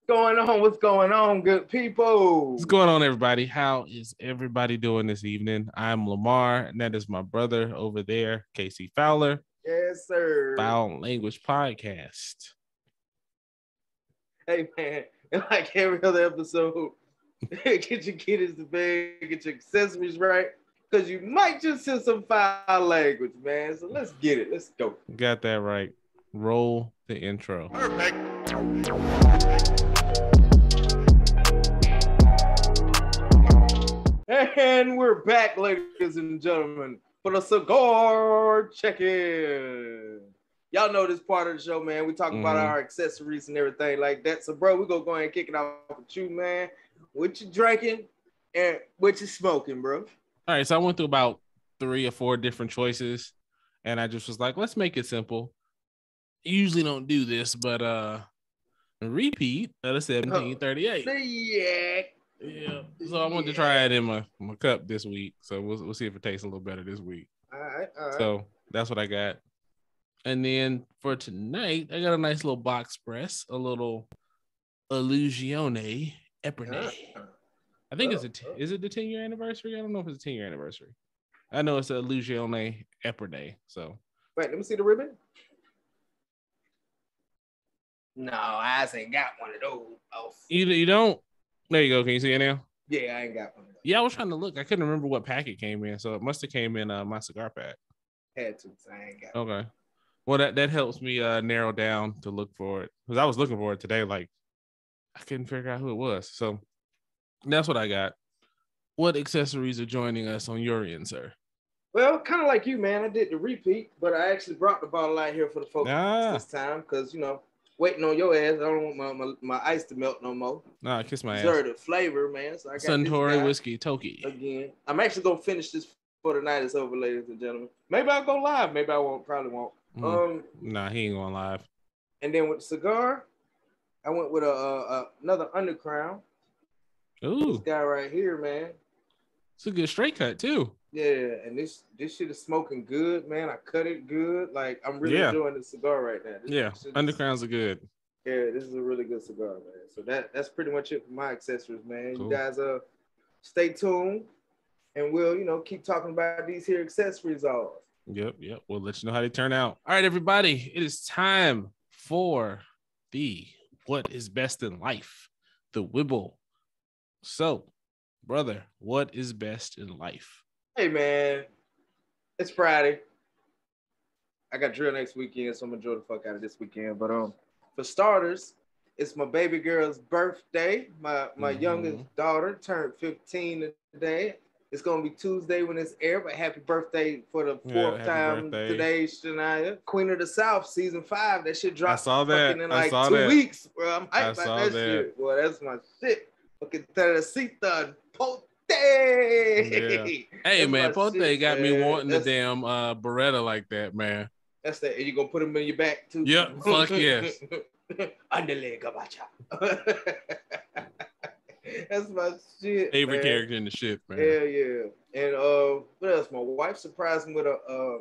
Going on? What's going on, good people? What's going on, everybody? How is everybody doing this evening? I'm Lamar, and that is my brother over there, Casey Fowler. Yes, sir. Fowl Language Podcast. Hey, man, like every other episode, get your kiddies to bed, get your accessories right, because you might just hear some foul language, man. So let's get it. Let's go. Got that right. Roll the intro. Perfect. And we're back, ladies and gentlemen, for the Cigar Check In. Y'all know this part of the show, man. We talk about our accessories and everything like that. So, bro, we're going to go ahead and kick it off with you, man. What you drinking and what you smoking, bro? All right, so I went through about 3 or 4 different choices, and I just was like, let's make it simple. Usually don't do this, but repeat of the 1738. Yeah. So I wanted to try it in my cup this week. So we'll see if it tastes a little better this week. All right. So that's what I got. And then for tonight, I got a nice little box press, a little Illusione Epernay. I think is it the 10-year anniversary? I don't know if it's a 10-year anniversary. I know it's a Illusione Epernay. So wait, let me see the ribbon. No, I ain't got one of those. You don't? There you go. Can you see it now? Yeah, I ain't got one of those. Yeah, I was trying to look. I couldn't remember what pack it came in, so it must have came in my cigar pack. Had to, so I ain't got Okay. Well, that helps me narrow down to look for it, because I was looking for it today. Like, I couldn't figure out who it was. So that's what I got. What accessories are joining us on your end, sir? Well, kind of like you, man. I did the repeat, but I actually brought the bottle out here for the folks this time because, waiting on your ass. I don't want my ice to melt no more. Nah, kiss my ass. The flavor, man. So I got Suntory whiskey Toki. Again, I'm actually going to finish this for the night. It's over, ladies and gentlemen. Maybe I'll go live. Maybe I won't. Probably won't. Nah, he ain't going live. And then with the cigar, I went with another Undercrown. Ooh. This guy right here, man. It's a good straight cut, too. Yeah, and this shit is smoking good, man. I cut it good. Like, I'm really enjoying the cigar right now. Undercrowns are good. Yeah, this is a really good cigar, man. So that's pretty much it for my accessories, man. Cool. You guys stay tuned, and we'll keep talking about these here accessories all. Yep. We'll let you know how they turn out. All right, everybody, it is time for the What is Best in Life, the Wibble. So, brother, what is best in life? Hey, man, it's Friday. I got drill next weekend, so I'm going to enjoy the fuck out of this weekend. But for starters, it's my baby girl's birthday. My youngest daughter turned 15 today. It's going to be Tuesday when it's aired, but happy birthday for the 4th time today, Shania. Queen of the South, season 5. That shit dropped in like 2 weeks, bro. I'm hyped about that shit. Boy, that's my shit. Fucking Teresita Pote. Yeah. Hey, man, Pote got me wanting the damn Beretta like that, man. That's that. And you gonna put him in your back too? Yep. Fuck yes. Underleg gabacha. That's my shit. Favorite character in the shit, man. Yeah. And what else? My wife surprised me with a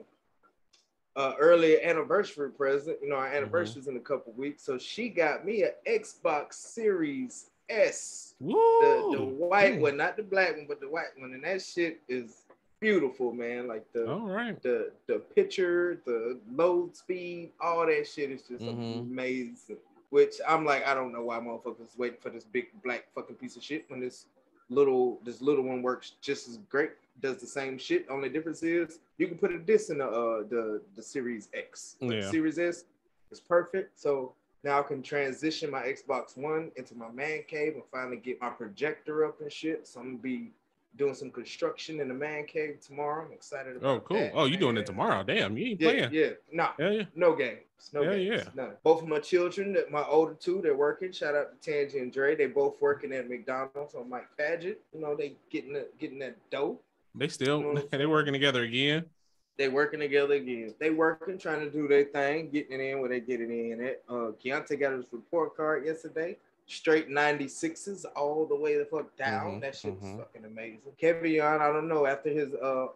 early anniversary present. Our anniversary's in a couple weeks, so she got me an Xbox Series S. Woo! The white one, not the black one, but the white one, and that shit is beautiful, man. Like the picture, the load speed, all that shit is just amazing. Which I'm like, I don't know why motherfuckers waiting for this big black fucking piece of shit when this little one works just as great, does the same shit. Only difference is you can put a disc in the Series X. But the Series S is perfect. So now I can transition my Xbox One into my man cave and finally get my projector up and shit. So I'm gonna be doing some construction in the man cave tomorrow. I'm excited about Oh, cool. that, Oh, you doing it tomorrow? Damn, you ain't playing. Yeah. No. No games. No games. None. Both of my children, my older two, they're working. Shout out to Tangi and Dre. They both working at McDonald's on Mike Paget. They getting that dough. They still they working together again. They working together again. They working, trying to do their thing, getting it in where they get it in at. Keontae got his report card yesterday. straight 96s all the way the fuck down. That shit was fucking amazing. Kevin, I don't know. After his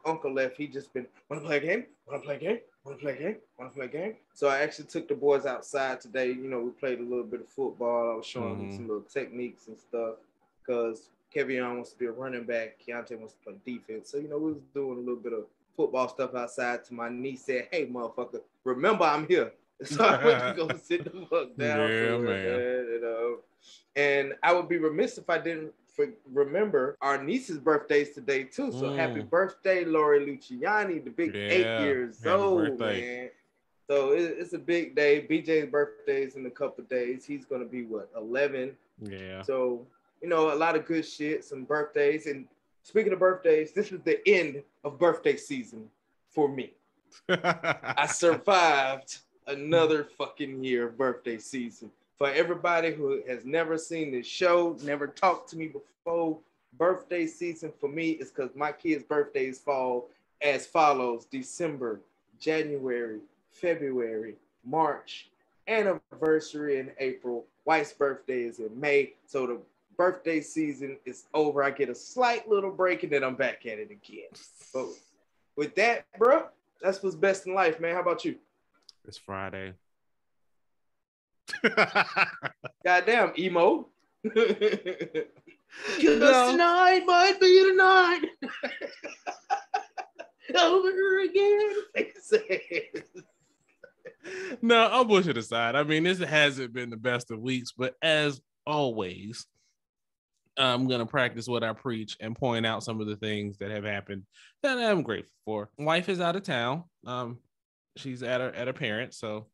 uncle left, he just been, wanna play a game? Wanna play a game? Wanna play a game? Wanna play a game? So I actually took the boys outside today. You know, we played a little bit of football. I was showing them some little techniques and stuff because Kevin wants to be a running back. Keontae wants to play defense. So, you know, we was doing a little bit of football stuff outside. To my niece said, hey, motherfucker, remember I'm here. So I went to go sit the fuck down man. You know. And I would be remiss if I didn't remember our niece's birthday's today too. So happy birthday, Lori Luciani, the big 8 years old, man. So it's a big day. BJ's birthday is in a couple of days. He's gonna be 11. Yeah. So you know, a lot of good shit, some birthdays. And speaking of birthdays, this is the end of birthday season for me. I survived another fucking year of birthday season. For everybody who has never seen this show, never talked to me before, birthday season for me is because my kids' birthdays fall as follows: December, January, February, March, anniversary in April. White's birthday is in May. So the birthday season is over. I get a slight little break and then I'm back at it again. But with that, bro, that's what's best in life, man. How about you? It's Friday. Goddamn, emo. Because tonight might be the night. Over again. No, I'll push it aside. I mean, this hasn't been the best of weeks, but as always, I'm going to practice what I preach and point out some of the things that have happened that I'm grateful for. Wife is out of town. She's at her parents, so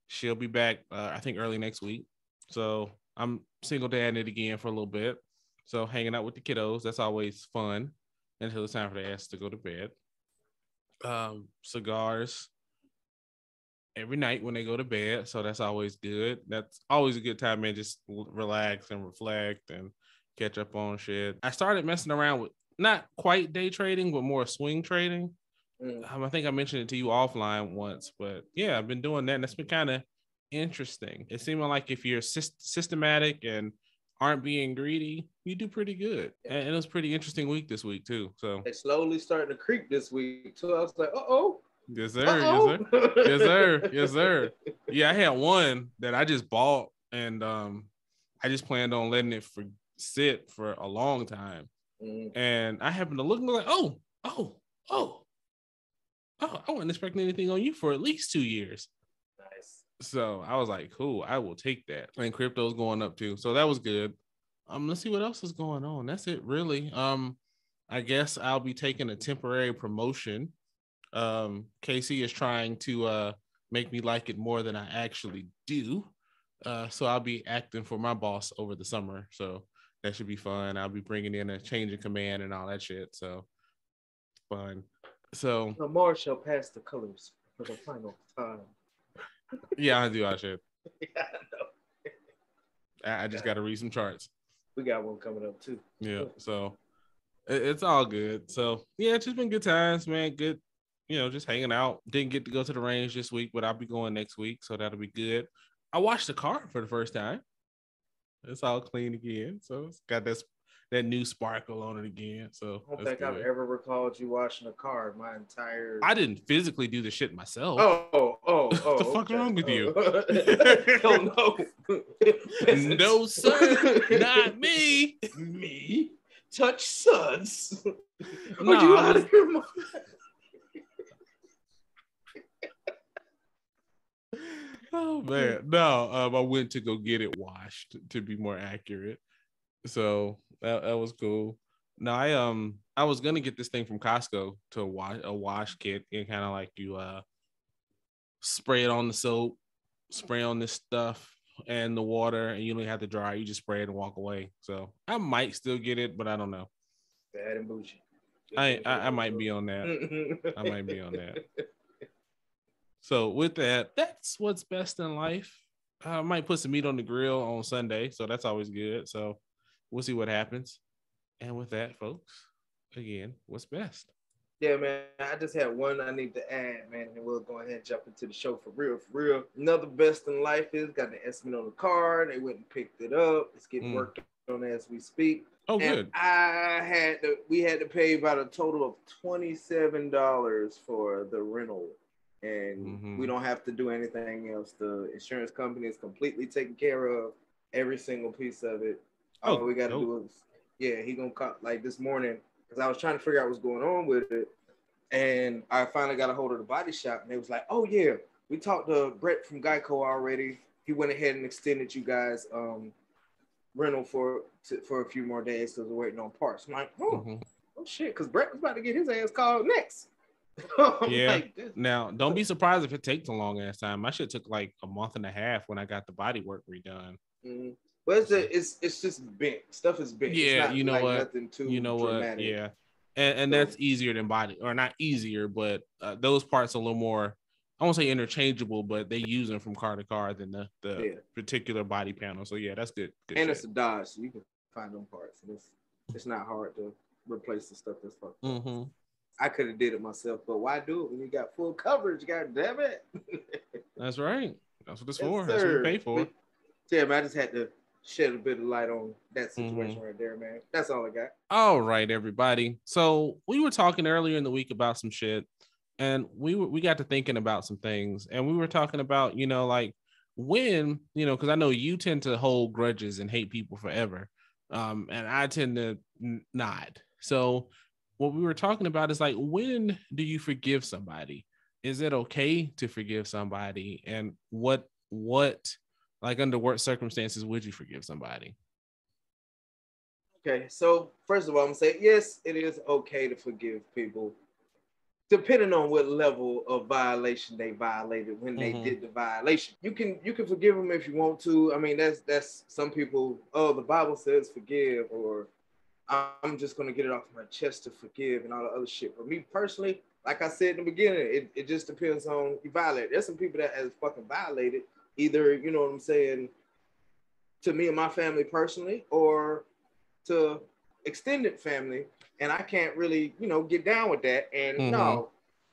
she'll be back, I think, early next week. So I'm single dadding it again for a little bit. So hanging out with the kiddos, that's always fun until it's time for the ass to go to bed. Cigars every night when they go to bed, so that's always good. That's always a good time, man. Just relax and reflect and catch up on shit. I started messing around with not quite day trading, but more swing trading. I think I mentioned it to you offline once, but yeah, I've been doing that, and it's been kind of interesting. It seemed like if you're systematic and aren't being greedy, you do pretty good. And it was a pretty interesting week this week too. So they slowly starting to creep this week too. I was like, uh-oh. Yes, sir. Uh-oh. Yes, sir. Yes, sir. Yes, sir. Yeah, I had one that I just bought, and I just planned on letting it sit for a long time. And I happened to look and be like, oh, I wasn't expecting anything on you for at least 2 years. Nice. So I was like, cool, I will take that. And crypto's going up too. So that was good. Let's see what else is going on. That's it, really. I guess I'll be taking a temporary promotion. Casey is trying to make me like it more than I actually do. So I'll be acting for my boss over the summer. So that should be fun. I'll be bringing in a change in command and all that shit. So fun. So Lamar shall pass the colors for the final time. Yeah, I do all that shit. Yeah, I know. I just got to read some charts. We got one coming up too. Yeah, so it's all good. So yeah, it's just been good times, man. Good, just hanging out. Didn't get to go to the range this week, but I'll be going next week, so that'll be good. I washed the car for the first time. It's all clean again, so it's got that new sparkle on it again. So I don't think I've ever recalled you washing a car my entire. I didn't physically do the shit myself. What the fuck wrong with you? No. No, sir, not me. Me touch suds. Are you out of your mind? Oh man, no. I went to go get it washed, to be more accurate. So that was cool. No, I was gonna get this thing from Costco to a wash kit, and kind of like you spray it on the soap, spray on this stuff and the water, and you don't have to dry. You just spray it and walk away. So I might still get it, but I don't know. Bad and bougie. I might be on that. I might be on that. So with that, that's what's best in life. I might put some meat on the grill on Sunday, so that's always good. So we'll see what happens. And with that, folks, again, what's best? Yeah, man, I just had one I need to add, man, and we'll go ahead and jump into the show for real, for real. Another best in life is got the estimate on the car. They went and picked it up. It's getting worked on as we speak. Oh, and good. We had to pay about a total of $27 for the rental. And we don't have to do anything else. The insurance company is completely taking care of every single piece of it. All we got to do is, he gonna call like this morning, because I was trying to figure out what's going on with it. And I finally got a hold of the body shop, and they was like, oh yeah, we talked to Brett from Geico already. He went ahead and extended you guys rental for a few more days because we're waiting on parts. I'm like, oh shit, because Brett was about to get his ass called next. Like, now don't be surprised if it takes a long ass time. My shit took like a month and a half when I got the body work redone. But it's just bent. Stuff is bent. Yeah, it's not you know like what? Nothing too you know dramatic. what? Yeah, and so, that's easier than body, or not easier, but those parts are a little more. I won't say interchangeable, but they use them from car to car than the particular body panel. So yeah, that's good. And shit. It's a Dodge, so you can find them parts. And it's not hard to replace the stuff that's fucked up. I could have did it myself, but why do it when you got full coverage? God damn it! That's right. That's what it's for. Sir. That's what you pay for. But, yeah, man, I just had to shed a bit of light on that situation right there, man. That's all I got. All right, everybody. So we were talking earlier in the week about some shit, and we got to thinking about some things, and we were talking about, like when, because I know you tend to hold grudges and hate people forever, and I tend to not. So what we were talking about is like, when do you forgive somebody? Is it okay to forgive somebody? And what like under what circumstances would you forgive somebody? Okay, so first of all, I'm gonna say yes, it is okay to forgive people, depending on what level of violation they violated when they did the violation. You can forgive them if you want to. I mean, that's some people. Oh, the Bible says forgive, or I'm just gonna get it off my chest to forgive and all the other shit. But me personally, like I said in the beginning, it just depends on you violate. There's some people that has fucking violated, either, you know what I'm saying, to me and my family personally, or to extended family, and I can't really, get down with that. And no,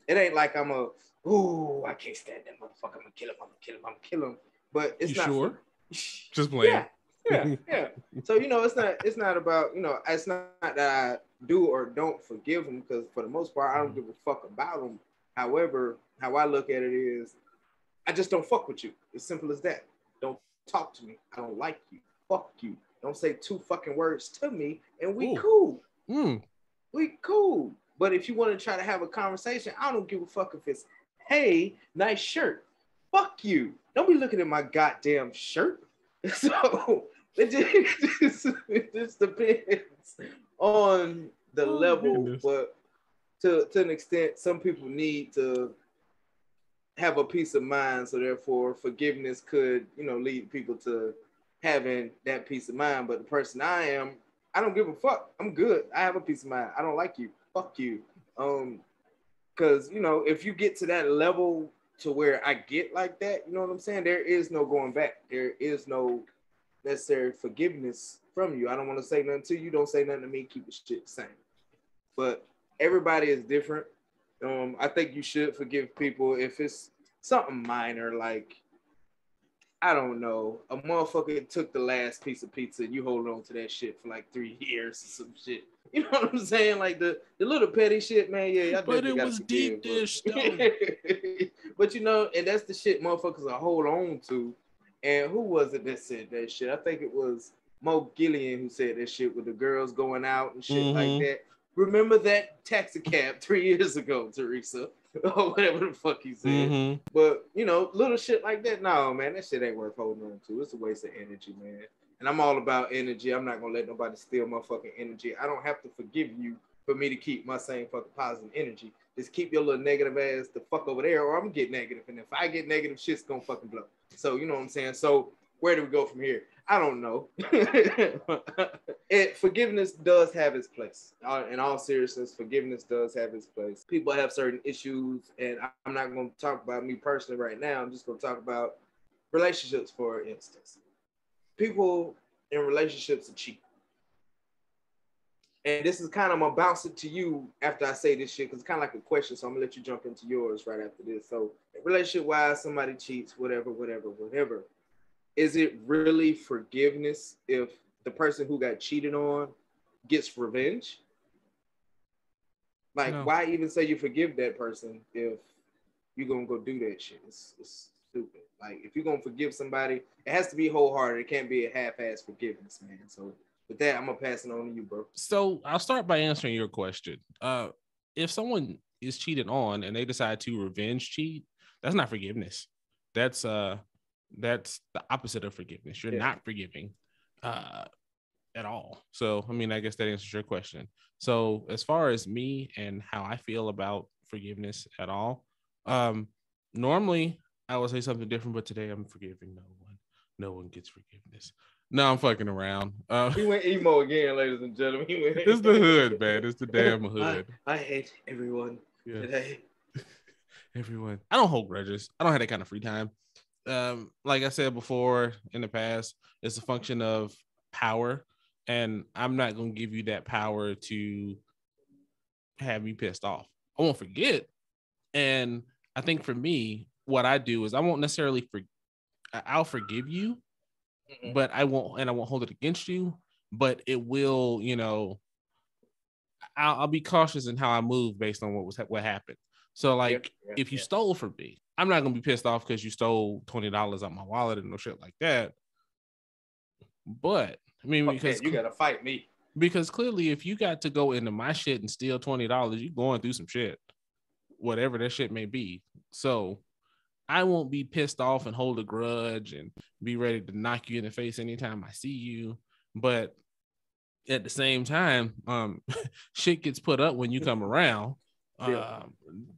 it ain't like I'm I can't stand that motherfucker. I'm gonna kill him. But it's not sure. Just playing. Yeah. So it's not about it's not that I do or don't forgive them, because for the most part I don't give a fuck about them. However, how I look at it is, I just don't fuck with you. As simple as that. Don't talk to me. I don't like you. Fuck you. Don't say two fucking words to me, and we cool. We cool. But if you want to try to have a conversation, I don't give a fuck if it's, hey, nice shirt. Fuck you. Don't be looking at my goddamn shirt. So it just depends on the level. Goodness. But to an extent, some people need to have a peace of mind. So therefore, forgiveness could, lead people to having that peace of mind. But the person I am, I don't give a fuck. I'm good. I have a peace of mind. I don't like you. Fuck you. Because, if you get to that level to where I get like that, you know what I'm saying? There is no going back. There is no necessary forgiveness from you. I don't want to say nothing to you. Don't say nothing to me. Keep the shit the same. But everybody is different. I think you should forgive people if it's something minor, like, I don't know, a motherfucker took the last piece of pizza and you hold on to that shit for like 3 years or some shit. You know what I'm saying? Like the little petty shit, man. Yeah, but it was deep dish though. But and that's the shit motherfuckers will hold on to. And who was it that said that shit? I think it was Mo Gillian who said that shit with the girls going out and shit like that. Remember that taxi cab 3 years ago, Teresa? Or whatever the fuck he said. But, little shit like that, no, man, that shit ain't worth holding on to. It's a waste of energy, man. And I'm all about energy. I'm not going to let nobody steal my fucking energy. I don't have to forgive you for me to keep my same fucking positive energy. Just keep your little negative ass the fuck over there, or I'm going to get negative. And if I get negative, shit's going to fucking blow. So, you know what I'm saying? So, where do we go from here? I don't know. Forgiveness does have its place. In all seriousness, forgiveness does have its place. People have certain issues, and I'm not going to talk about me personally right now. I'm just going to talk about relationships, for instance. People in relationships are cheap. And this is kind of, I'm gonna bounce it to you after I say this shit, because it's kind of like a question. So I'm gonna let you jump into yours right after this. So relationship wise, somebody cheats, whatever. Is it really forgiveness if the person who got cheated on gets revenge? Like, no. Why even say you forgive that person if you're gonna go do that shit? It's stupid. Like, if you're gonna forgive somebody, it has to be wholehearted. It can't be a half-ass forgiveness, man. So with that, I'm gonna pass it on to you, bro. So I'll start by answering your question. If someone is cheated on and they decide to revenge cheat, that's not forgiveness. That's the opposite of forgiveness. You're not forgiving at all. So, I mean, I guess that answers your question. So as far as me and how I feel about forgiveness at all, normally I would say something different, but today I'm forgiving no one. No one gets forgiveness. No, I'm fucking around. He went emo again, ladies and gentlemen. It's the hood, man. It's the damn hood. I hate everyone today. Everyone. I don't hold grudges. I don't have that kind of free time. Like I said before in the past, it's a function of power, and I'm not going to give you that power to have me pissed off. I won't forget. And I think for me, what I do is I won't necessarily I'll forgive you, but I won't hold it against you, but it will, I'll be cautious in how I move based on what happened. So like, if you stole from me, I'm not going to be pissed off because you stole $20 out my wallet and no shit like that. But I mean, because you got to fight me. Because clearly if you got to go into my shit and steal $20, you're going through some shit, whatever that shit may be. So I won't be pissed off and hold a grudge and be ready to knock you in the face anytime I see you. But at the same time, shit gets put up when you come around.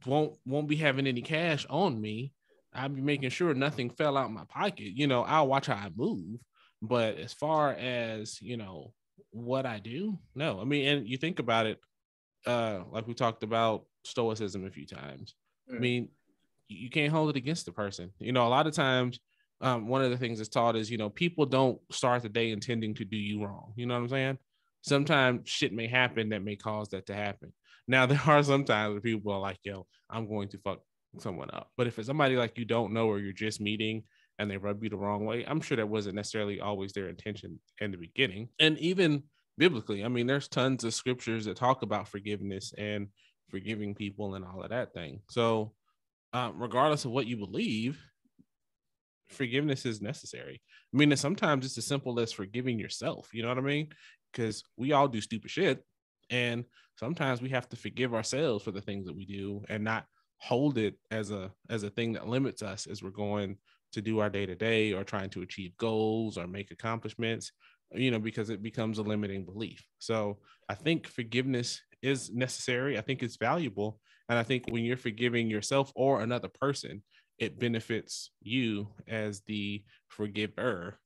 Won't be having any cash on me. I'll be making sure nothing fell out my pocket. I'll watch how I move. But as far as, what I do, no. I mean, and you think about it, like we talked about stoicism a few times. I mean, you can't hold it against the person. A lot of times, one of the things that's taught is, people don't start the day intending to do you wrong. You know what I'm saying? Sometimes shit may happen that may cause that to happen. Now, there are some times where people are like, yo, I'm going to fuck someone up. But if it's somebody like you don't know or you're just meeting and they rub you the wrong way, I'm sure that wasn't necessarily always their intention in the beginning. And even biblically, I mean, there's tons of scriptures that talk about forgiveness and forgiving people and all of that thing. So regardless of what you believe, forgiveness is necessary. I mean, sometimes it's as simple as forgiving yourself. You know what I mean? Because we all do stupid shit. And sometimes we have to forgive ourselves for the things that we do and not hold it as a thing that limits us as we're going to do our day-to-day or trying to achieve goals or make accomplishments, because it becomes a limiting belief. So I think forgiveness is necessary. I think it's valuable. And I think when you're forgiving yourself or another person, it benefits you as the forgiver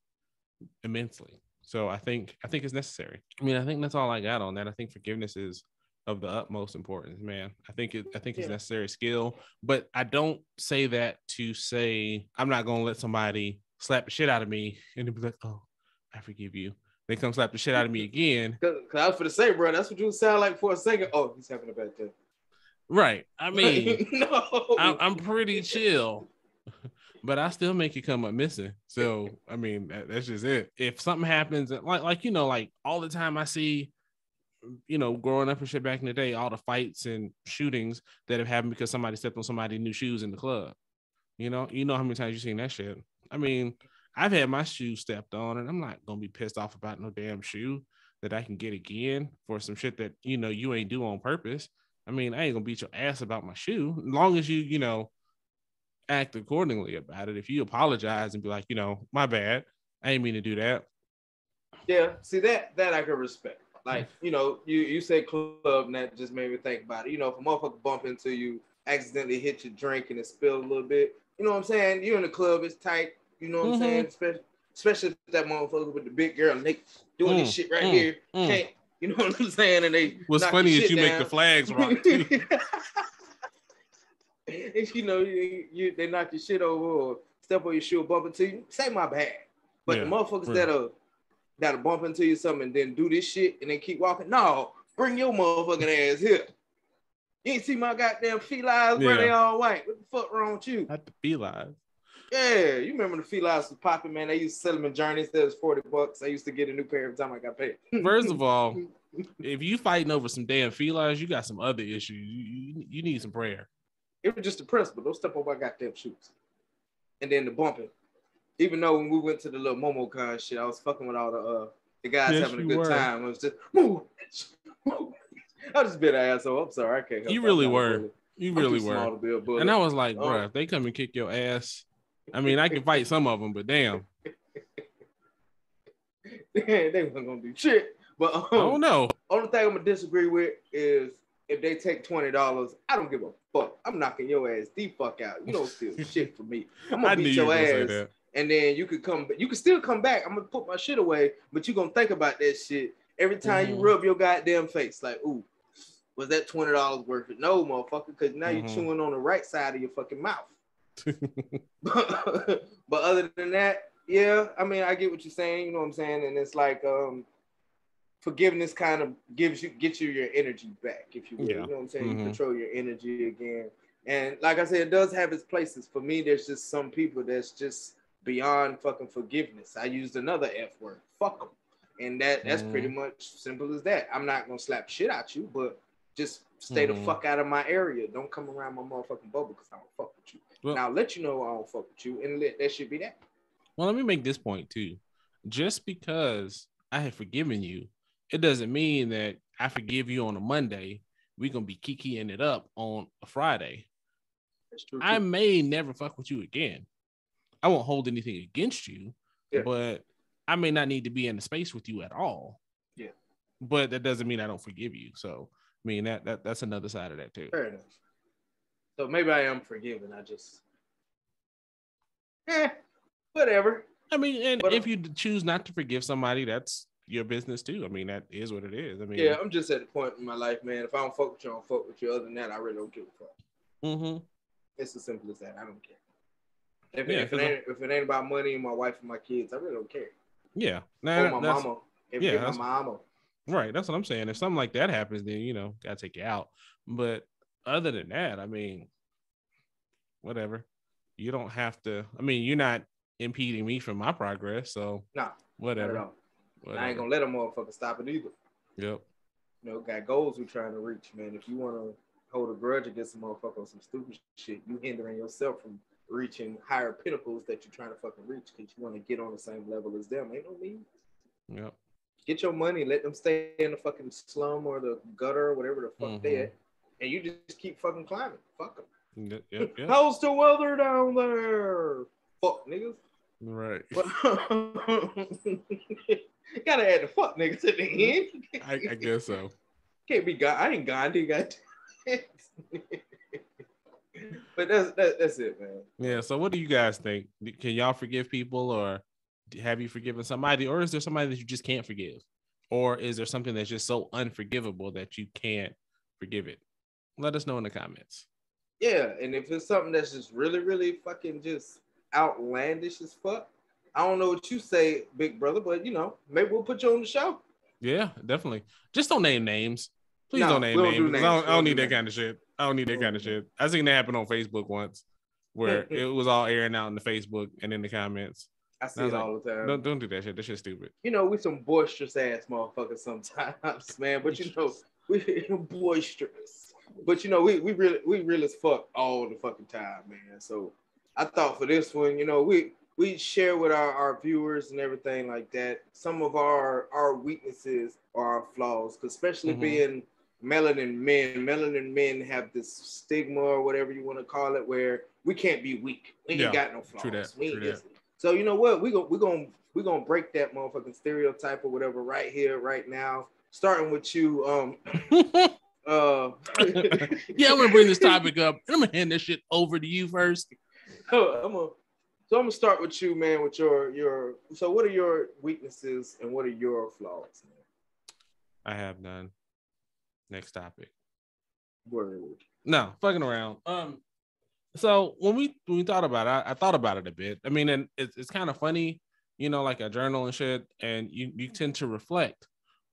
immensely. So I think it's necessary. I mean, I think that's all I got on that. I think forgiveness is of the utmost importance, man. I think it's necessary skill, but I don't say that to say I'm not gonna let somebody slap the shit out of me and then be like, oh, I forgive you. They come slap the shit out of me again. Cause I was for the same, bro. That's what you sound like for a second. Oh, he's having a bad day. Right. I mean, no. I'm pretty chill. But I still make it come up missing. So, I mean, that's just it. If something happens, like all the time I see, growing up and shit back in the day, all the fights and shootings that have happened because somebody stepped on somebody's new shoes in the club. You know how many times you've seen that shit. I mean, I've had my shoes stepped on, and I'm not going to be pissed off about no damn shoe that I can get again for some shit that, you ain't do on purpose. I mean, I ain't going to beat your ass about my shoe. As long as you, act accordingly about it. If you apologize and be like, my bad, I ain't mean to do that. Yeah, see that I can respect. Like, you say club, and that just made me think about it. If a motherfucker bump into you, accidentally hit your drink and it spilled a little bit, you know what I'm saying? You're in the club, it's tight, you know what I'm saying? Especially if that motherfucker with the big girl and they doing this shit right here, can't, you know what I'm saying? And they what's funny is you down. Make the flags rock too. And they knock your shit over or step on your shoe, bump into you, say my bad. But the motherfuckers that'll bump into you something and then do this shit and then keep walking, no, Bring your motherfucking ass here. You ain't see my goddamn felines, bro? They all white. What the fuck wrong with you? Not the felines. Yeah, you remember the felines was popping, man. They used to sell them in Journey instead of $40. I used to get a new pair every time I got paid. First of all, if you fighting over some damn felines, you got some other issues. You need some prayer. It was just the principle. Don't step on my goddamn shoes. And then the bumping. Even though when we went to the little MomoCon shit, I was fucking with all the guys having a good time. It was just, move. I just been an asshole. I'm sorry. I can't help You really were. You really were. And I was like, bro, if they come and kick your ass, I mean, I can fight some of them, but damn. They weren't going to do shit. But oh, no. Only thing I'm going to disagree with is if they take $20, I don't give a fuck. I'm knocking your ass the fuck out. You don't steal shit from me. I'm going to beat your ass. And then you can still come back. I'm going to put my shit away, but you're going to think about that shit every time you rub your goddamn face. Like, ooh, was that $20 worth it? No, motherfucker, because now you're chewing on the right side of your fucking mouth. But other than that, yeah, I mean, I get what you're saying. You know what I'm saying? And it's like forgiveness kind of gets you your energy back, if you will. You know what I'm saying? You control your energy again. And like I said, it does have its places. For me, there's just some people that's just beyond fucking forgiveness. I used another F word. Fuck them. And that's pretty much simple as that. I'm not gonna slap shit at you, but just stay the fuck out of my area. Don't come around my motherfucking bubble because I don't fuck with you. Well, now I'll let you know I don't fuck with you, and that should be that. Well, let me make this point too. Just because I have forgiven you, it doesn't mean that I forgive you on a Monday. We're gonna be kikiing it up on a Friday. That's true. I may never fuck with you again. I won't hold anything against you, but I may not need to be in the space with you at all. Yeah. But that doesn't mean I don't forgive you. So, I mean, that's another side of that too. Fair enough. So maybe I am forgiven. I just, whatever. I mean, and if you choose not to forgive somebody, that's your business too. I mean, that is what it is. I mean, yeah, I'm just at the point in my life, man. If I don't fuck with you, I don't fuck with you. Other than that, I really don't give a fuck. It's as simple as that. I don't care. If it ain't about money and my wife and my kids, I really don't care. Yeah. Or my mama. My mama. Right. That's what I'm saying. If something like that happens, then, gotta take you out. But other than that, I mean, whatever. You don't have to. I mean, you're not impeding me from my progress. So, whatever. Not at all. I ain't gonna let a motherfucker stop it either. Yep. Got goals we're trying to reach, man. If you want to hold a grudge against a motherfucker on some stupid shit, you hindering yourself from reaching higher pinnacles that you're trying to fucking reach because you want to get on the same level as them. Ain't no need. Yep. Get your money, let them stay in the fucking slum or the gutter or whatever the fuck they at, and you just keep fucking climbing. Fuck them. Yep. How's the weather down there? Fuck niggas. Right. Gotta add the fuck niggas at the end. I guess so. Can't be God. I ain't Gandhi. Got. But that's it, man. Yeah. So what do you guys think? Can y'all forgive people, or have you forgiven somebody, or is there somebody that you just can't forgive, or is there something that's just so unforgivable that you can't forgive it? Let us know in the comments. Yeah, and if it's something that's just really, really fucking just outlandish as fuck, I don't know what you say, big brother, but maybe we'll put you on the show. Yeah, definitely. Just don't name names. Please don't name names. I don't need that kind of shit. I don't need that kind of shit. I seen that happen on Facebook once, where it was all airing out in the Facebook and in the comments. I see it all the time. Don't do that shit. That shit's stupid. We some boisterous ass motherfuckers sometimes, man. But we boisterous. But we real as fuck all the fucking time, man. So I thought for this one, we share with our viewers and everything like that some of our weaknesses or our flaws, because especially being melanin men have this stigma or whatever you want to call it, where we can't be weak. We ain't got no flaws. True that. So you know what? We're gonna break that motherfucking stereotype or whatever right here, right now. Starting with you. Yeah, I'm gonna bring this topic up. I'm gonna hand this shit over to you first. I'm gonna start with you, man. With your. So what are your weaknesses and what are your flaws, man? I have none. Next topic. Word. No, fucking around. So when we thought about it, I thought about it a bit. I mean, and it's kind of funny, like a journal and shit, and you tend to reflect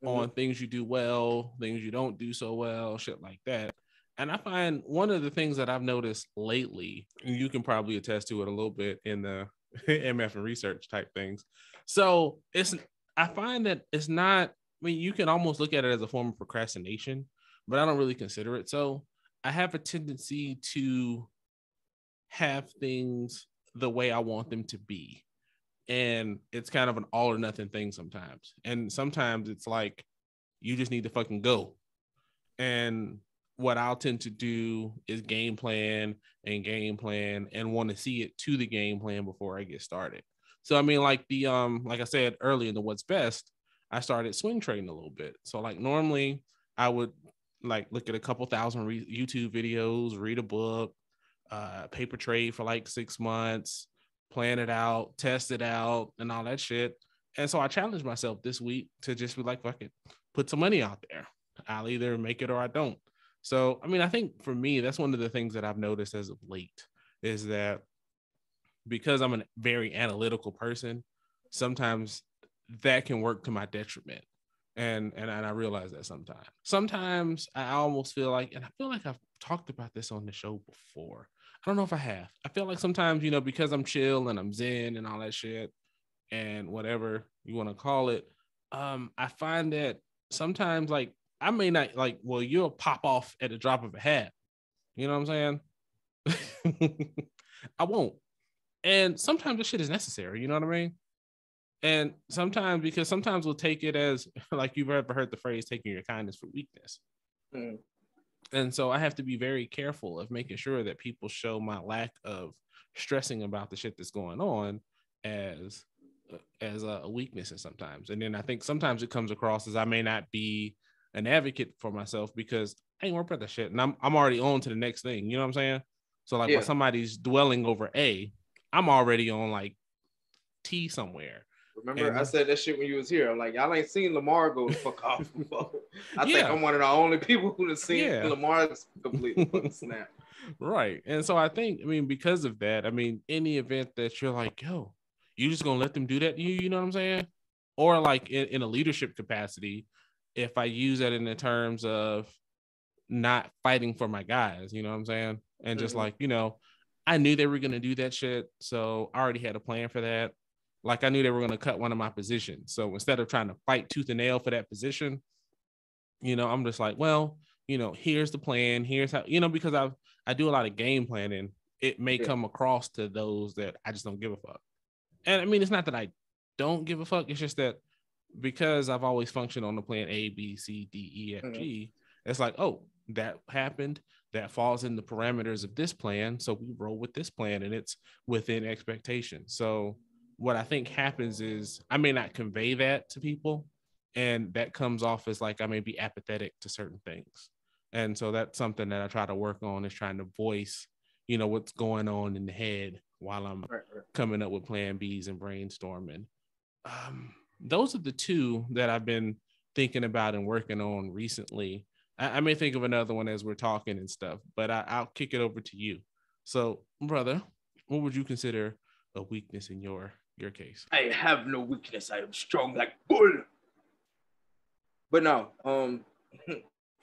on things you do well, things you don't do so well, shit like that. And I find one of the things that I've noticed lately, and you can probably attest to it a little bit in the MF and research type things. So I find that it's not, I mean, you can almost look at it as a form of procrastination, but I don't really consider it so. I have a tendency to have things the way I want them to be. And it's kind of an all or nothing thing sometimes. And sometimes it's like, you just need to fucking go. And what I'll tend to do is game plan and want to see it to the game plan before I get started. So I mean, like like I said earlier in the what's best, I started swing trading a little bit. So like normally I would like look at a couple thousand YouTube videos, read a book, paper trade for like 6 months, plan it out, test it out, and all that shit. And so I challenged myself this week to just be like, fuck it, put some money out there. I'll either make it or I don't. So, I mean, I think for me, that's one of the things that I've noticed as of late is that because I'm a very analytical person, sometimes that can work to my detriment. And I realize that sometimes I almost feel like, and I feel like I've talked about this on the show before. I don't know if I have. I feel like sometimes, you know, because I'm chill and I'm zen and all that shit and whatever you want to call it, I find that sometimes like I may not like, well, you'll pop off at the drop of a hat. You know what I'm saying? I won't. And sometimes this shit is necessary. You know what I mean? And sometimes, because sometimes we'll take it as like you've ever heard the phrase taking your kindness for weakness. Mm. And so I have to be very careful of making sure that people show my lack of stressing about the shit that's going on as a weakness sometimes. And then I think sometimes it comes across as I may not be an advocate for myself because I ain't worried about that shit. And I'm already on to the next thing. You know what I'm saying? So like when somebody's dwelling over A, I'm already on like T somewhere. Remember, I said that shit when you was here. I'm like, y'all ain't seen Lamar go the fuck off before. I think I'm one of the only people who have seen Lamar's completely fucking snap. Right. And so I think, I mean, because of that, I mean, any event that you're like, yo, you just gonna let them do that to you, you know what I'm saying? Or like in a leadership capacity, if I use that in the terms of not fighting for my guys, you know what I'm saying? And just like, you know, I knew they were gonna do that shit. So I already had a plan for that. Like I knew they were going to cut one of my positions. So instead of trying to fight tooth and nail for that position, you know, I'm just like, well, you know, here's the plan. Here's how, you know, because I do a lot of game planning. It may come across to those that I just don't give a fuck. And I mean, it's not that I don't give a fuck. It's just that because I've always functioned on the plan A, B, C, D, E, F, G, it's like, oh, that happened. That falls in the parameters of this plan. So we roll with this plan and it's within expectation. So what I think happens is I may not convey that to people, and that comes off as like I may be apathetic to certain things. And so that's something that I try to work on, is trying to voice, you know, what's going on in the head while I'm coming up with plan Bs and brainstorming. Those are the two that I've been thinking about and working on recently. I may think of another one as we're talking and stuff, but I'll kick it over to you. So, brother, what would you consider a weakness in your case? I have no weakness. I am strong like bull. But no, on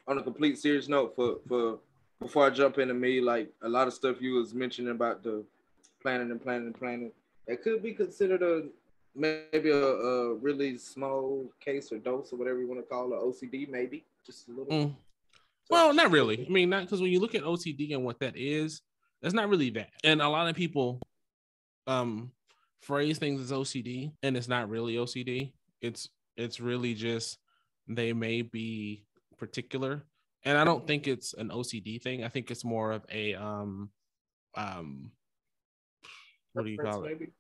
a complete serious note, for before I jump into me, like a lot of stuff you was mentioning about the planning, it could be considered maybe a really small case or dose or whatever you want to call it, OCD, maybe just a little. Well, not really. I mean, not because when you look at OCD and what that is, that's not really that. And a lot of people phrase things as OCD, and it's not really OCD. It's really just they may be particular, and I don't think it's an OCD thing. I think it's more of a what do you call it?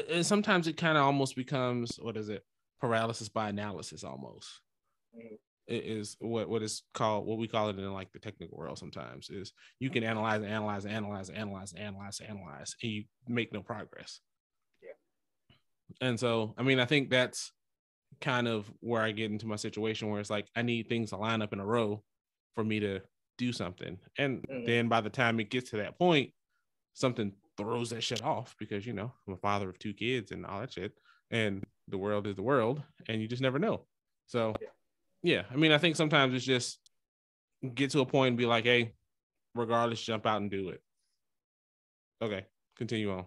And sometimes it kind of almost becomes, what is it? Paralysis by analysis almost. It is what is called, what we call it in like the technical world sometimes, is you can analyze, and you make no progress. And so, I mean, I think that's kind of where I get into my situation where it's like, I need things to line up in a row for me to do something. And then by the time it gets to that point, something throws that shit off because, you know, I'm a father of 2 kids and all that shit. And the world is the world and you just never know. So, yeah, I mean, I think sometimes it's just get to a point and be like, hey, regardless, jump out and do it. Okay, continue on.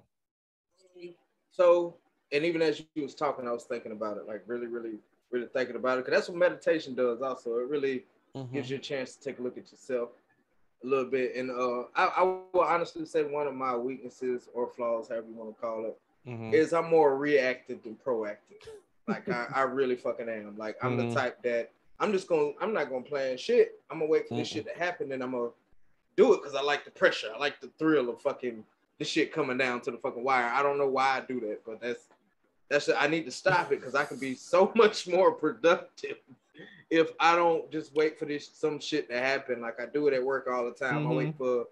So, and even as you was talking, I was thinking about it, like really, really, really thinking about it, because that's what meditation does also. It really gives you a chance to take a look at yourself a little bit. And I will honestly say one of my weaknesses or flaws, however you want to call it, is I'm more reactive than proactive. Like I really fucking am. Like I'm the type that I'm not gonna plan shit. I'm gonna wait for this shit to happen, and I'm gonna do it because I like the pressure. I like the thrill of fucking this shit coming down to the fucking wire. I don't know why I do that, but that's I need to stop it because I can be so much more productive if I don't just wait for some shit to happen. Like I do it at work all the time. I wait for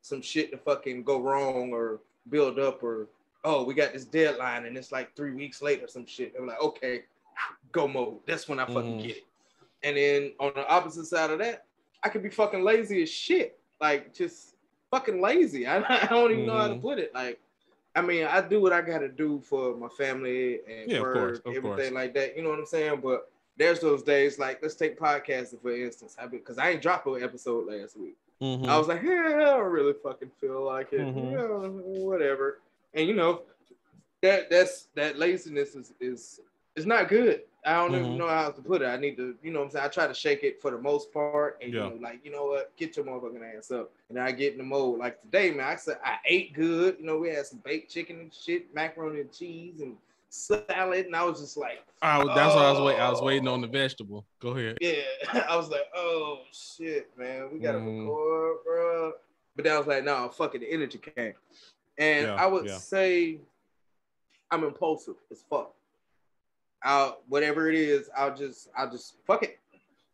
some shit to fucking go wrong or build up, or oh, we got this deadline and it's like 3 weeks later or some shit. I'm like, okay, go mode. That's when I fucking get it. And then on the opposite side of that, I could be fucking lazy as shit. Like just fucking lazy. I don't even know how to put it. Like, I mean, I do what I got to do for my family and work, everything like that. You know what I'm saying? But there's those days, like, let's take podcasting, for instance. Because I ain't dropped an episode last week. I was like, yeah, I don't really fucking feel like it. Yeah, whatever. And, you know, that laziness is not good. I don't even know how to put it. I need to, you know what I'm saying? I try to shake it for the most part. And, you know, like, you know what? Get your motherfucking ass up. And I get in the mode. Like today, man, I said I ate good. You know, we had some baked chicken and shit, macaroni and cheese and salad. And I was just like, that's what I was waiting on the vegetable. Go ahead. Yeah. I was like, oh, shit, man. We got to record, bro. But then I was like, no, fuck it. The energy came. And I would say I'm impulsive as fuck. Whatever it is, I'll just fuck it.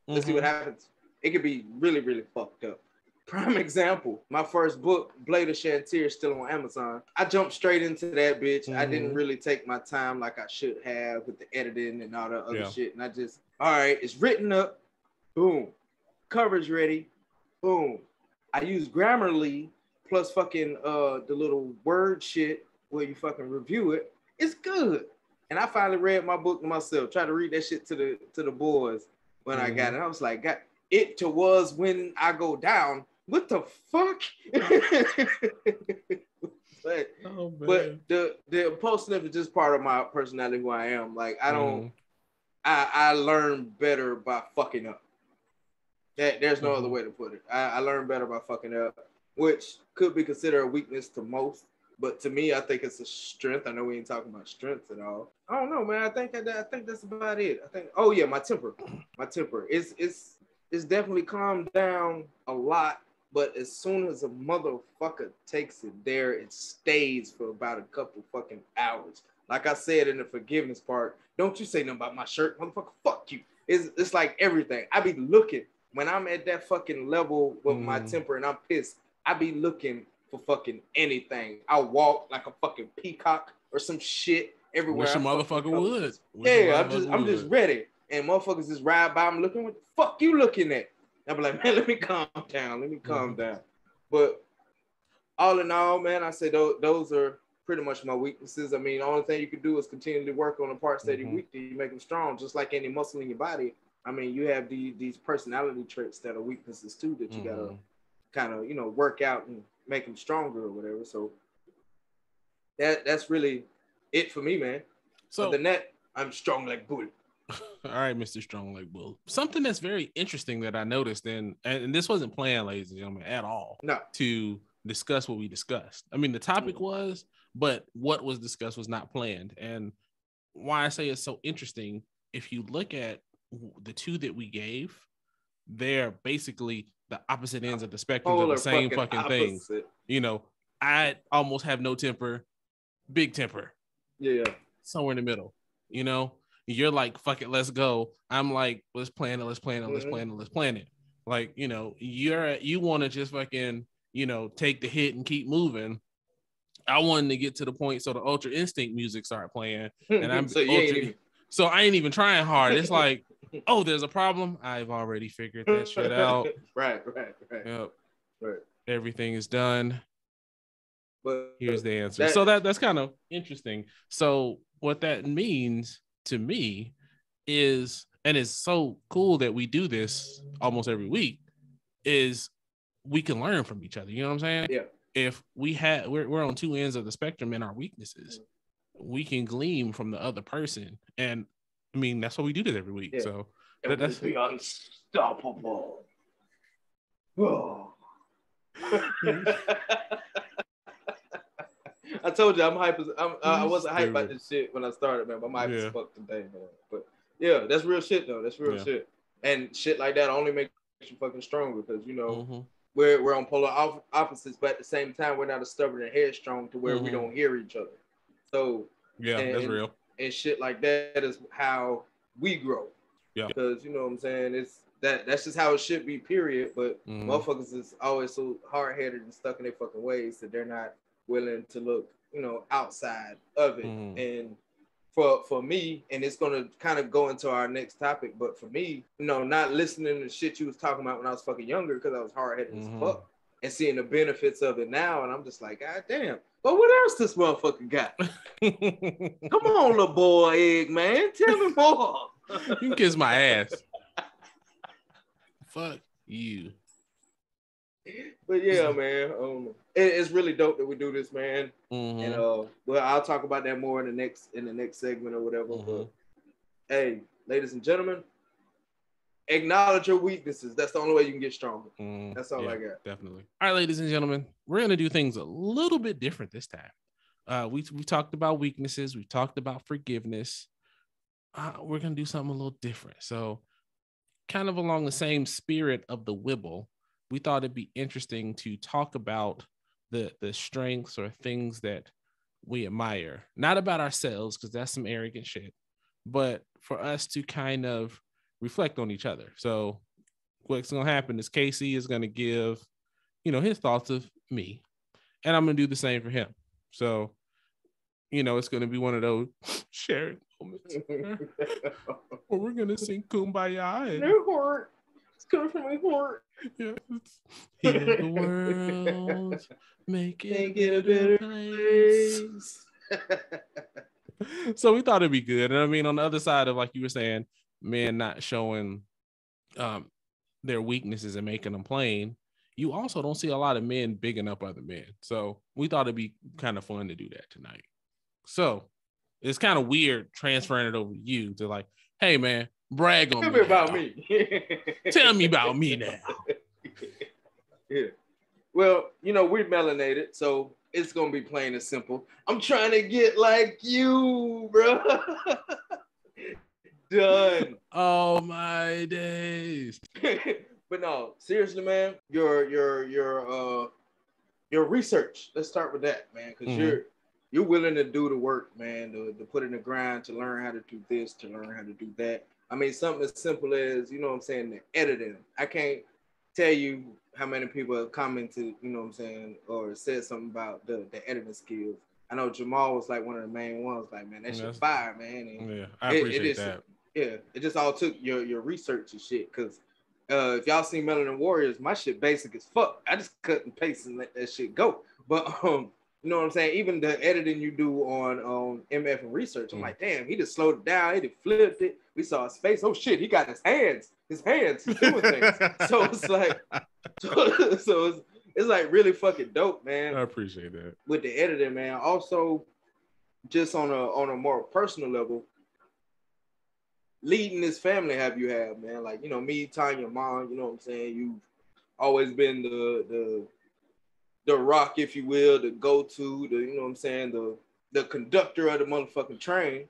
Let's see what happens. It could be really, really fucked up. Prime example, my first book, Blade of Chantier, is still on Amazon. I jumped straight into that bitch. I didn't really take my time like I should have with the editing and all that other shit. And I just, all right, it's written up. Boom. Cover's ready. Boom. I use Grammarly plus fucking the little word shit where you fucking review it. It's good. And I finally read my book to myself, tried to read that shit to the boys when I got it. I was like, God, it to was when I go down. What the fuck? but the impulsive is just part of my personality, who I am. Like I learn better by fucking up. There's no other way to put it. I learn better by fucking up, which could be considered a weakness to most. But to me, I think it's a strength. I know we ain't talking about strengths at all. I don't know, man. I think that's about it. I think. Oh yeah, my temper. It's definitely calmed down a lot. But as soon as a motherfucker takes it there, it stays for about a couple fucking hours. Like I said in the forgiveness part, don't you say nothing about my shirt, motherfucker. Fuck you. It's like everything. I be looking when I'm at that fucking level with my temper and I'm pissed. I be looking for fucking anything. I walk like a fucking peacock or some shit everywhere. Wish a motherfucker would. Yeah, I'm just ready. And motherfuckers just ride by. I'm looking, what the fuck you looking at? I'll be like, man, let me calm down. But all in all, man, I say those are pretty much my weaknesses. I mean, the only thing you can do is continue to work on the parts that are weak to you, make them strong, just like any muscle in your body. I mean, you have these personality traits that are weaknesses too that you gotta kind of, you know, work out and make them stronger or whatever. So that's really it for me, man. So other than that, I'm strong like bull. All right, Mr. Strong like bull. Something that's very interesting that I noticed, and this wasn't planned, ladies and gentlemen, at all. No. To discuss what we discussed. I mean, the topic was, but what was discussed was not planned. And why I say it's so interesting, if you look at the two that we gave, they're basically the opposite ends of the spectrum of the same fucking thing. You know, I almost have no temper, big temper. Yeah. Somewhere in the middle. You know, you're like, fuck it, let's go. I'm like, let's plan it. Like, you know, you want to just fucking, you know, take the hit and keep moving. I wanted to get to the point so the Ultra Instinct music started playing, and I'm so I ain't even trying hard. It's like, oh, there's a problem. I've already figured that shit out. Right. Yep. Right. Everything is done. But here's the answer. So that's kind of interesting. So what that means to me is and it's so cool that we do this almost every week, is we can learn from each other. You know what I'm saying? Yeah. If we're on two ends of the spectrum in our weaknesses, we can glean from the other person. And I mean, that's why we do this every week. Yeah. So that's be unstoppable. Whoa. I told you I'm hype. I wasn't hype about this shit when I started, man. But I'm hype as fuck today, man. But yeah, that's real shit though. That's real shit. And shit like that only makes you fucking stronger, because you know we're on polar opposites, but at the same time we're not as stubborn and headstrong to where we don't hear each other. So that's real. And shit like that is how we grow. Yeah. Because you know what I'm saying, it's that's just how it should be, period. But motherfuckers is always so hard-headed and stuck in their fucking ways that they're not willing to look, you know, outside of it. And for me, and it's gonna kind of go into our next topic, but for me, you know, not listening to shit you was talking about when I was fucking younger, because I was hard-headed as fuck, and seeing the benefits of it now, and I'm just like, God damn. But what else this motherfucker got? Come on, little boy, egg man, tell me more. You can kiss my ass. Fuck you. But yeah, man, it's really dope that we do this, man. And well, I'll talk about that more in the next segment or whatever. But hey, ladies and gentlemen, acknowledge your weaknesses. That's the only way you can get stronger. That's all I got. Definitely. All right, ladies and gentlemen, we're gonna do things a little bit different this time. We talked about weaknesses. We talked about forgiveness. We're gonna do something a little different. So, kind of along the same spirit of the Wibble, we thought it'd be interesting to talk about the strengths or things that we admire. Not about ourselves, because that's some arrogant shit, but for us to kind of reflect on each other. So what's going to happen is Casey is going to give, you know, his thoughts of me, and I'm going to do the same for him. So, you know, it's going to be one of those sharing moments where we're going to sing Kumbaya. No heart. It's coming from my heart. Yeah, heal the world, make it a better place. So we thought it'd be good. And I mean, on the other side of, like you were saying, men not showing their weaknesses and making them plain, you also don't see a lot of men bigging up other men. So we thought it'd be kind of fun to do that tonight. So it's kind of weird transferring it over to you to like, hey man, brag on me. Tell me about me. Tell me about me now. Yeah. Well, you know, we're melanated, so it's gonna be plain and simple. I'm trying to get like you, bro. Done. Oh my days. But no, seriously, man, your research. Let's start with that, man, because you're willing to do the work, man, to put in the grind, to learn how to do this, to learn how to do that. I mean, something as simple as, you know what I'm saying, the editing. I can't tell you how many people have commented, you know what I'm saying, or said something about the editing skills. I know Jamal was like one of the main ones, like, man, that shit fire, man. And yeah, I appreciate that. Yeah, it just all took your research and shit, because if y'all seen Melanin Warriors, my shit basic as fuck. I just cut and paste and let that shit go. But you know what I'm saying? Even the editing you do on MF and research, I'm like, damn, he just slowed it down. He just flipped it. We saw his face. Oh shit, he got his hands. He's doing things. So it's like, so it's like really fucking dope, man. I appreciate that. With the editing, man. Also, just on a more personal level, leading this family you have, man. Like, you know, me, Tanya, mom, you know what I'm saying? You've always been the rock, if you will, the go-to, you know what I'm saying, the conductor of the motherfucking train.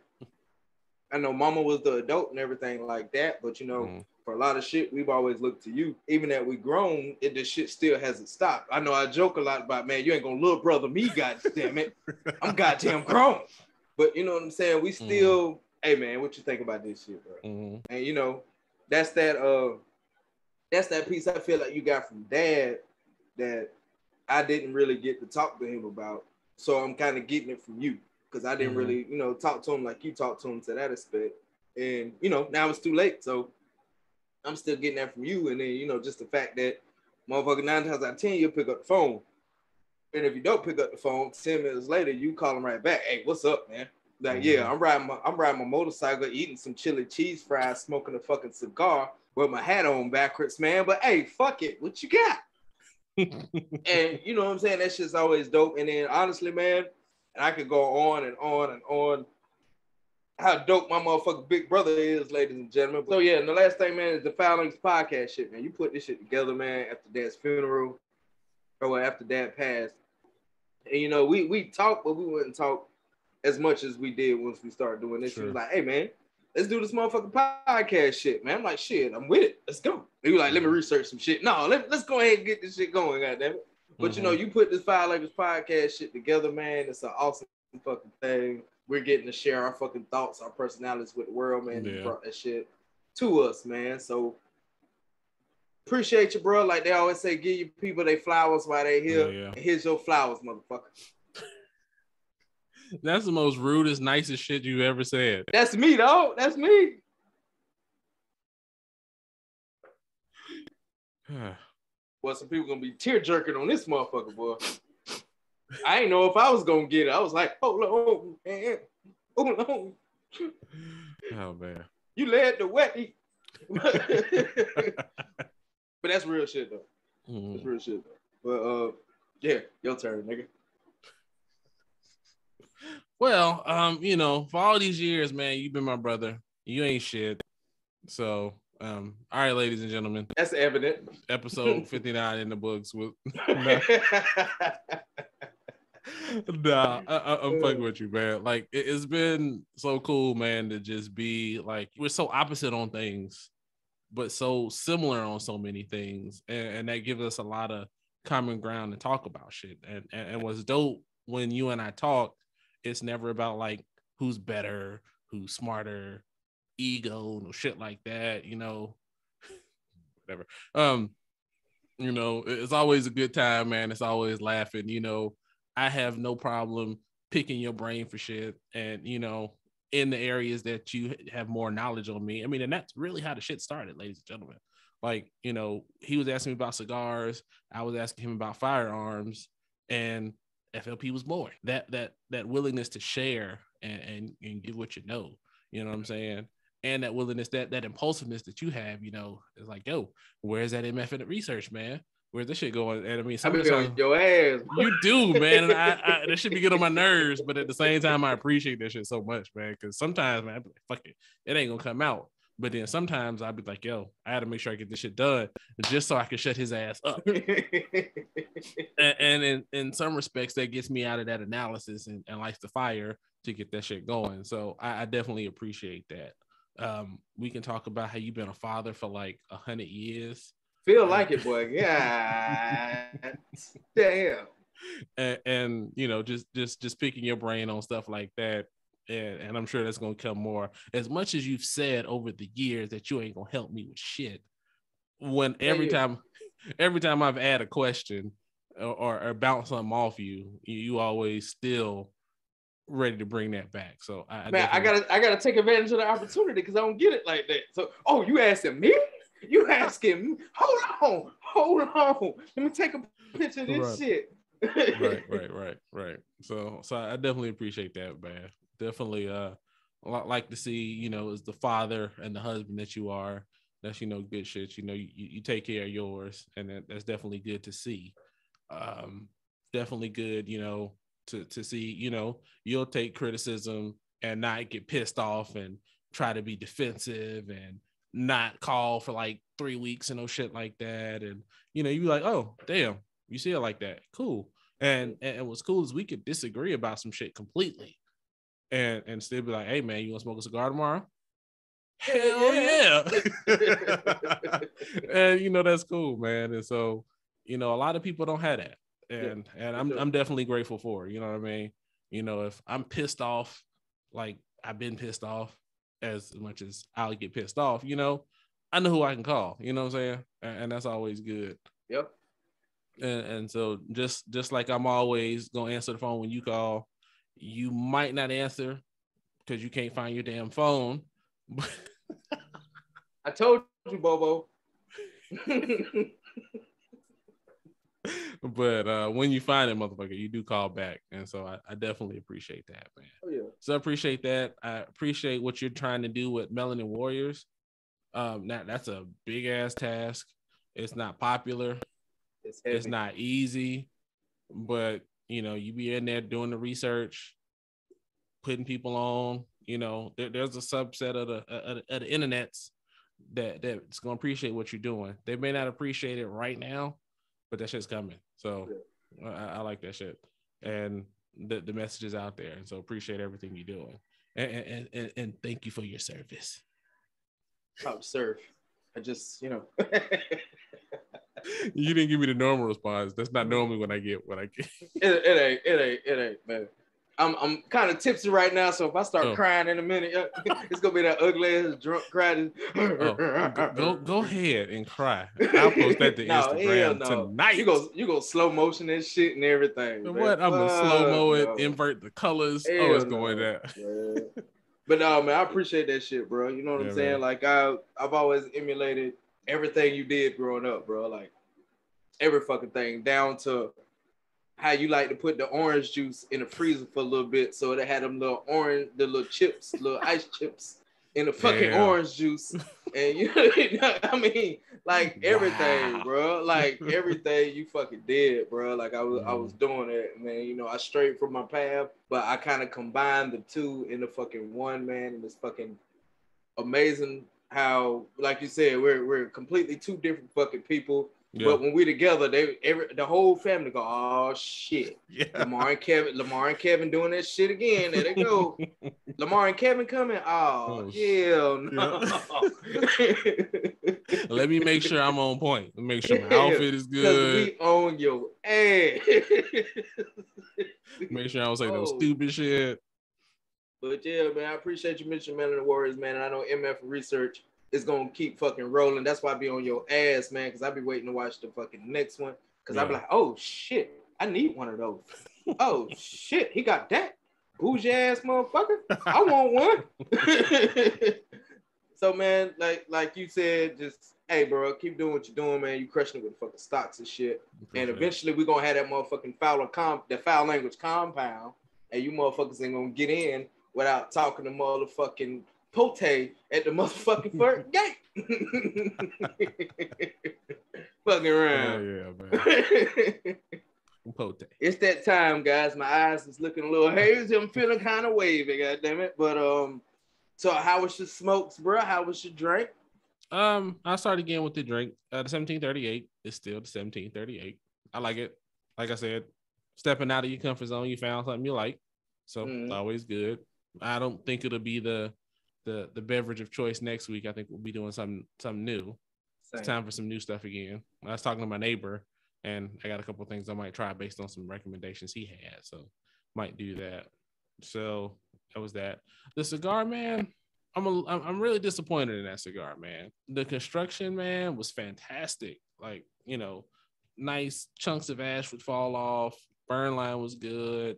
I know mama was the adult and everything like that, but you know, for a lot of shit, we've always looked to you. Even that we grown, this shit still hasn't stopped. I know I joke a lot about, man, you ain't gonna little brother me, goddamn it. I'm goddamn grown. But you know what I'm saying? We still, hey man, what you think about this shit, bro? And you know, that's that piece I feel like you got from dad that I didn't really get to talk to him about. So I'm kind of getting it from you, because I didn't really, you know, talk to him like you talked to him to that aspect. And, you know, now it's too late. So I'm still getting that from you. And then, you know, just the fact that motherfucker 9 times out of 10, you'll pick up the phone. And if you don't pick up the phone, 10 minutes later, you call him right back. Hey, what's up, man? Like, yeah, I'm riding my motorcycle, eating some chili cheese fries, smoking a fucking cigar with my hat on backwards, man. But hey, fuck it, what you got? And you know what I'm saying? That shit's always dope. And then honestly, man, and I could go on and on and on how dope my motherfucking big brother is, ladies and gentlemen. So yeah, and the last thing, man, is the Fowl Language Podcast shit, man. You put this shit together, man, after Dad's funeral, or after Dad passed. And you know, we talked, but we wouldn't talk as much as we did once we started doing this. She was like, hey man, let's do this motherfucking podcast shit, man. I'm like, shit, I'm with it. Let's go. He was like, let me research some shit. No, let's go ahead and get this shit going, goddammit. But you know, you put this Fowl Language Podcast shit together, man. It's an awesome fucking thing. We're getting to share our fucking thoughts, our personalities with the world, man. You brought that shit to us, man. So appreciate you, bro. Like they always say, give your people their flowers while they're here. And here's your flowers, motherfucker. That's the most rudest, nicest shit you've ever said. That's me, dog. That's me. Well, some people gonna be tear jerking on this motherfucker, boy. I ain't know if I was gonna get it. I was like, hold on, man. Hold on. Oh man. You led the way. But that's real shit though. That's real shit though. But yeah, your turn, nigga. Well, you know, for all these years, man, you've been my brother. You ain't shit. So, all right, ladies and gentlemen. That's evident. Episode 59 in the books. I'm fucking with you, man. Like, it's been so cool, man, to just be like, we're so opposite on things, but so similar on so many things. And that gives us a lot of common ground to talk about shit. And what's dope when you and I talk, it's never about like who's better, who's smarter, ego, no shit like that, you know. Whatever. You know, it's always a good time, man. It's always laughing, you know. I have no problem picking your brain for shit and, you know, in the areas that you have more knowledge on me. I mean, and that's really how the shit started, ladies and gentlemen. Like, you know, he was asking me about cigars. I was asking him about firearms, and FLP was born. That willingness to share and give what you know. You know what I'm saying? And that willingness, that impulsiveness that you have, you know, is like, yo, where's that MF in the research, man? Where's this shit going? And I mean, sometimes on your ass. You do, man. And I that should be good on my nerves, but at the same time, I appreciate that shit so much, man. Because sometimes, man, I be like, fuck it ain't gonna come out. But then sometimes I'd be like, yo, I had to make sure I get this shit done just so I can shut his ass up. and in some respects, that gets me out of that analysis and lights the fire to get that shit going. So I definitely appreciate that. We can talk about how you've been a father for like 100 years. Feel like it, boy. Yeah. Damn. And you know, just picking your brain on stuff like that. And I'm sure that's gonna come more. As much as you've said over the years that you ain't gonna help me with shit, when every time I've had a question or bounce something off you always still ready to bring that back. So I gotta take advantage of the opportunity because I don't get it like that. So you asking me? You asking me? Hold on. Let me take a picture of this shit. Right. So I definitely appreciate that, man. Definitely like to see, you know, as the father and the husband that you are, that's, you know, good shit. You know, you take care of yours, and that's definitely good to see. Definitely good, you know, to see, you know, you'll take criticism and not get pissed off and try to be defensive and not call for like 3 weeks and no shit like that. And, you know, you be like, oh, damn, you see it like that. Cool. And what's cool is we could disagree about some shit completely and still be like, hey, man, you want to smoke a cigar tomorrow? Hell yeah. And, you know, that's cool, man. And so, you know, a lot of people don't have that. And I'm definitely grateful for it. You know what I mean? You know, if I'm pissed off, like I've been pissed off, as much as I'll get pissed off, you know, I know who I can call, you know what I'm saying? And that's always good. Yep. And so just like I'm always going to answer the phone when you call, you might not answer because you can't find your damn phone. I told you, Bobo. But when you find it, motherfucker, you do call back. And so I definitely appreciate that, man. Oh, yeah. So I appreciate that. I appreciate what you're trying to do with Melanin Warriors. That's a big ass task. It's not popular. It's not easy, but you be in there doing the research, putting people on. There's a subset of the internets that's gonna appreciate what you're doing. They may not appreciate it right now, but that shit's coming. So I like that shit, and the message is out there, and so appreciate everything you're doing, and thank you for your service. How to serve? I just You didn't give me the normal response. That's not normally what I get. It ain't, man. I'm kind of tipsy right now, so if I start crying in a minute, it's gonna be that ugly ass drunk cry. Go ahead and cry. I'll post that to Instagram tonight. You go slow motion that shit and everything. What? I'm gonna slow mo it, invert the colors. It's going there. But no, man, I appreciate that shit, bro. You know what I'm saying? Man. Like I've always emulated everything you did growing up, bro. Like every fucking thing, down to how you like to put the orange juice in the freezer for a little bit, so they had them the little chips, little ice chips in the fucking orange juice, and I mean, like everything, bro, like everything you fucking did, bro. Like I was doing it, man. I strayed from my path, but I kind of combined the two in the fucking one, man, and it's fucking amazing how, like you said, we're completely two different fucking people. Yeah. But when we together, the whole family go, oh shit. Yeah. Lamar and Kevin doing that shit again. There they go. Lamar and Kevin coming. Oh hell no. Yeah. Let me make sure I'm on point. Make sure my outfit is good. We own your ass. Make sure I don't say no stupid shit. But yeah, man, I appreciate you mentioning Men of the Warriors, man. And I know MF Research is gonna keep fucking rolling. That's why I be on your ass, man, because I be waiting to watch the fucking next one. Because I be like, oh shit, I need one of those. Oh shit, he got that bougie ass motherfucker. I want one. So man, like you said, just hey, bro, keep doing what you're doing, man. You crushing it with fucking stocks and shit. And eventually we're gonna have that motherfucking Fowl Language compound, and you motherfuckers ain't gonna get in without talking to motherfucking Pote at the motherfucking first gate. Fucking around. Yeah, man. Pote. It's that time, guys. My eyes is looking a little hazy. I'm feeling kind of wavy, goddammit. But so how was your smokes, bro? How was your drink? I started again with the drink. The 1738 is still the 1738. I like it. Like I said, stepping out of your comfort zone, you found something you like. So it's always good. I don't think it'll be the beverage of choice next week. I think we'll be doing something new. Same. It's time for some new stuff again. I was talking to my neighbor, and I got a couple of things I might try based on some recommendations he had. So might do that. So that was that. The cigar, man, I'm really disappointed in that cigar, man. The construction, man, was fantastic. Like, nice chunks of ash would fall off. Burn line was good.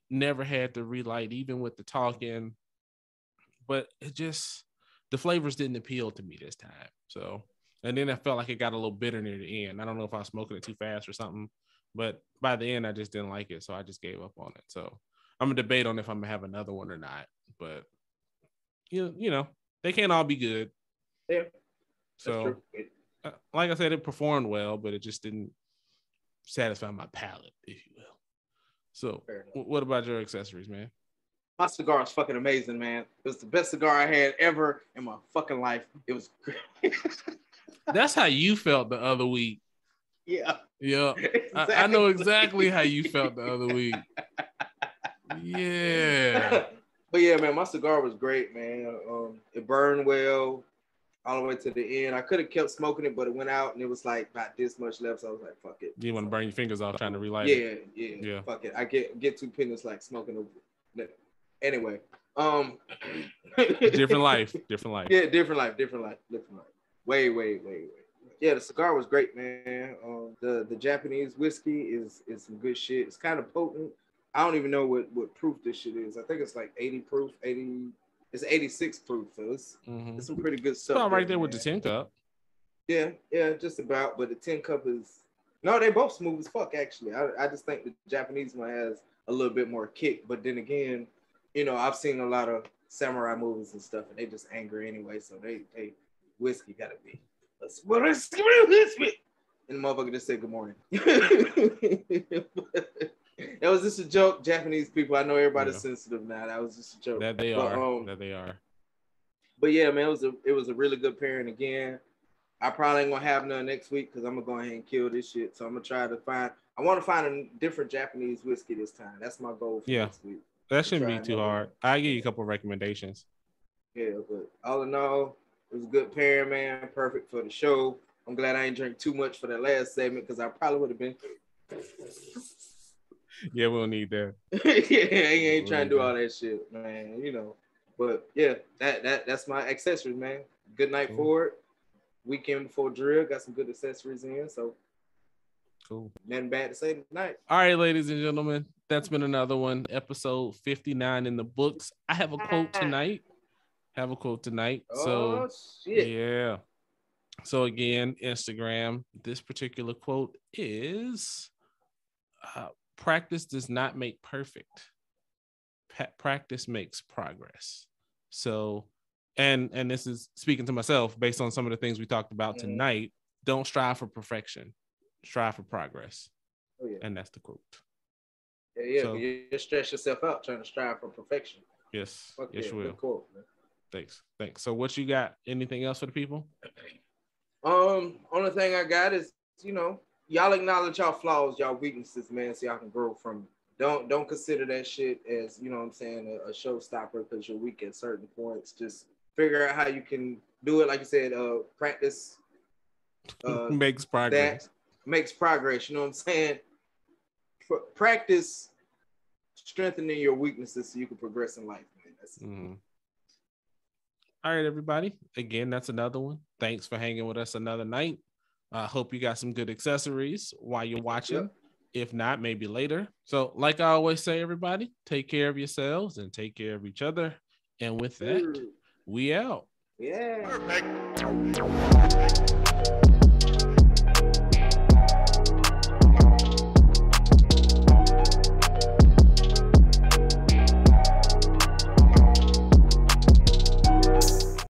Never had to relight, even with the talking. But the flavors didn't appeal to me this time. So, and then I felt like it got a little bitter near the end. I don't know if I was smoking it too fast or something, but by the end, I just didn't like it. So I just gave up on it. So I'm gonna debate on if I'm gonna have another one or not, but they can't all be good. Yeah. So, like I said, it performed well, but it just didn't satisfy my palate, if you will. So what about your accessories, man? My cigar is fucking amazing, man. It was the best cigar I had ever in my fucking life. It was great. That's how you felt the other week. Yeah. Yeah. Exactly. I know exactly how you felt the other week. Yeah. But yeah, man, my cigar was great, man. It burned well all the way to the end. I could have kept smoking it, but it went out and it was like about this much left. So I was like, fuck it. You want to burn your fingers off trying to relight it? Yeah. Fuck it. I get too penis like smoking a... Anyway, different life. Yeah, different life. Way. Yeah, the cigar was great, man. The Japanese whiskey is some good shit. It's kind of potent. I don't even know what proof this shit is. I think it's like 80 proof, 80. It's 86 proof, so it's some pretty good stuff. It's right there with the 10 cup. Yeah, just about. But the 10 cup is they both smooth as fuck. Actually, I just think the Japanese one has a little bit more kick. But then again, I've seen a lot of samurai movies and stuff, and they just angry anyway. So they whiskey gotta be. And the motherfucker just said good morning. That was just a joke, Japanese people. I know everybody's sensitive now. That was just a joke. That they are. But yeah, man, it was a really good pairing again. I probably ain't gonna have none next week because I'm gonna go ahead and kill this shit. So I'm gonna try to I want to find a different Japanese whiskey this time. That's my goal for next week. That shouldn't be too hard. I'll give you a couple of recommendations. Yeah, but all in all, it was a good pairing, man. Perfect for the show. I'm glad I ain't drink too much for that last segment because I probably would have been. Yeah, we'll need that. Yeah, I ain't trying to do all that shit, man. But yeah, that's my accessories, man. Good night for it. Weekend before drill, got some good accessories in, so cool. Nothing bad to say tonight. All right, ladies and gentlemen, that's been another one. Episode 59 in the books. I have a quote tonight. So shit. Yeah. So again, Instagram. This particular quote is: practice does not make perfect. Practice makes progress. So. And this is speaking to myself based on some of the things we talked about tonight. Don't strive for perfection. Strive for progress. Oh, yeah. And that's the quote. Yeah. So, you stress yourself out trying to strive for perfection. Yes. Yes, you will. Quote, man. Thanks. So what you got? Anything else for the people? Only thing I got is, y'all acknowledge y'all flaws, y'all weaknesses, man, so y'all can grow from it. Don't consider that shit as, a showstopper because you're weak at certain points. Just figure out how you can do it. Like you said, practice makes progress. That makes progress. You know what I'm saying? Practice strengthening your weaknesses so you can progress in life, man. All right, everybody. Again, that's another one. Thanks for hanging with us another night. I hope you got some good accessories while you're watching. Yep. If not, maybe later. So like I always say, everybody, take care of yourselves and take care of each other. And with that, we out. Yeah. Perfect.